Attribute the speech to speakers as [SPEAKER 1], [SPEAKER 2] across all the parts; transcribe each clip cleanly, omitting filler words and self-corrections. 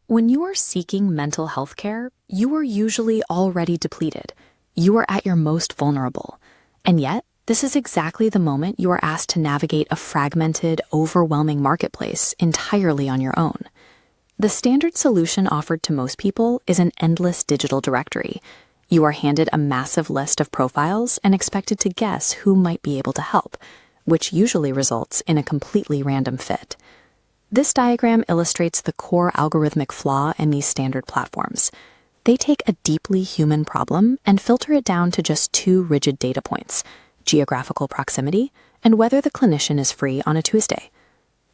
[SPEAKER 1] When you are seeking mental health care, you are usually already depleted. You are at your most vulnerable. And yet, this is exactly the moment you are asked to navigate a fragmented, overwhelming marketplace entirely on your own. The standard solution offered to most people is an endless digital directory. You are handed a massive list of profiles and expected to guess who might be able to help, which usually results in a completely random fit. This diagram illustrates the core algorithmic flaw in these standard platforms. They take a deeply human problem and filter it down to just two rigid data points: geographical proximity and whether the clinician is free on a Tuesday.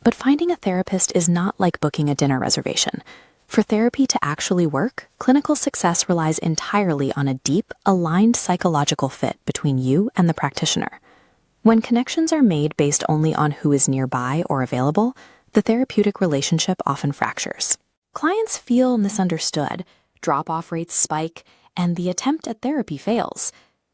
[SPEAKER 1] But finding a therapist is not like booking a dinner reservation. For therapy to actually work, clinical success relies entirely on a deep, aligned psychological fit between you and the practitioner. When connections are made based only on who is nearby or available, the therapeutic relationship often fractures. Clients feel misunderstood, drop-off rates spike, and the attempt at therapy fails.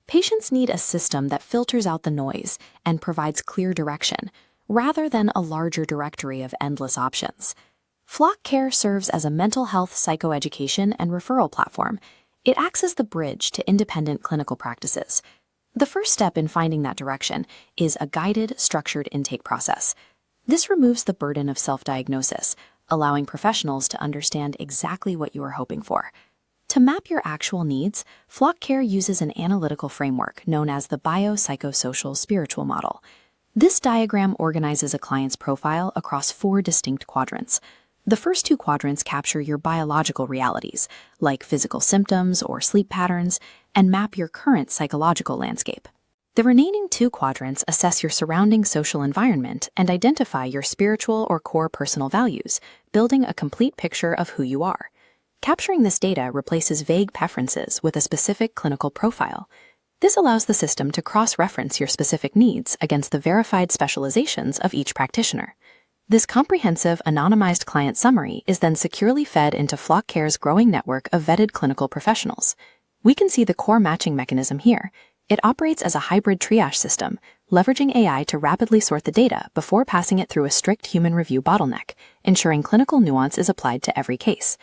[SPEAKER 1] Patients need a system that filters out the noise and provides clear direction, rather than a larger directory of endless options. Flock Care serves as a mental health psychoeducation and referral platform. It acts as the bridge to independent clinical practices. The first step in finding that direction is a guided, structured intake process. This removes the burden of self-diagnosis, allowing professionals to understand exactly what you are hoping for. To map your actual needs, Flock Care uses an analytical framework known as the biopsychosocial spiritual model. This diagram organizes a client's profile across 4 distinct quadrants. The first 2 quadrants capture your biological realities, like physical symptoms or sleep patterns, and map your current psychological landscape. The remaining 2 quadrants assess your surrounding social environment and identify your spiritual or core personal values, building a complete picture of who you are. Capturing this data replaces vague preferences with a specific clinical profile. This allows the system to cross-reference your specific needs against the verified specializations of each practitioner. This comprehensive, anonymized client summary is then securely fed into Flock Care's growing network of vetted clinical professionals. We can see the core matching mechanism here. It operates as a hybrid triage system, leveraging AI to rapidly sort the data before passing it through a strict human review bottleneck, ensuring clinical nuance is applied to every case.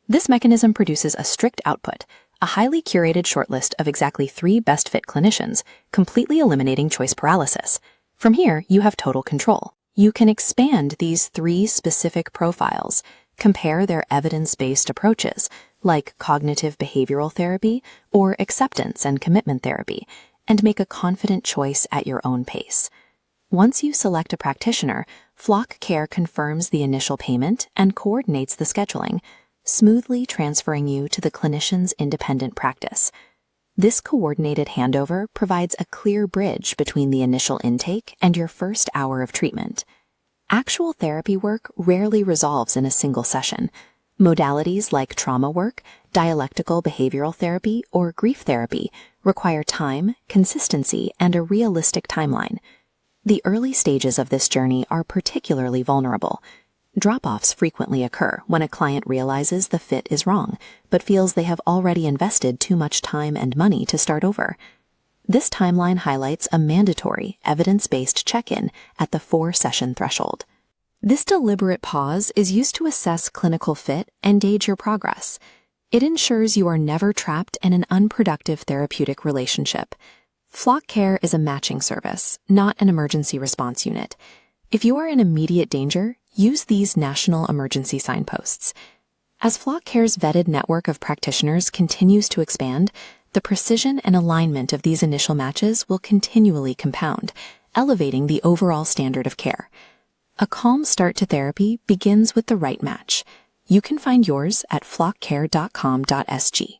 [SPEAKER 1] This mechanism produces a strict output, a highly curated shortlist of exactly 3 best-fit clinicians, completely eliminating choice paralysis. From here, you have total control. You can expand these 3 specific profiles, compare their evidence-based approaches, like cognitive behavioral therapy or acceptance and commitment therapy, and make a confident choice at your own pace. Once you select a practitioner, Flock Care confirms the initial payment and coordinates the scheduling, smoothly transferring you to the clinician's independent practice. This coordinated handover provides a clear bridge between the initial intake and your first hour of treatment. Actual therapy work rarely resolves in a single session. Modalities like trauma work, dialectical behavioral therapy, or grief therapy require time, consistency, and a realistic timeline. The early stages of this journey are particularly vulnerable. Drop-offs frequently occur when a client realizes the fit is wrong, but feels they have already invested too much time and money to start over. This timeline highlights a mandatory, evidence-based check-in at the 4-session threshold. This deliberate pause is used to assess clinical fit and gauge your progress. It ensures you are never trapped in an unproductive therapeutic relationship. Flock Care is a matching service, not an emergency response unit. If you are in immediate danger, use these national emergency signposts. As Flock Care's vetted network of practitioners continues to expand, the precision and alignment of these initial matches will continually compound, elevating the overall standard of care. A calm start to therapy begins with the right match. You can find yours at flockcare.com.sg.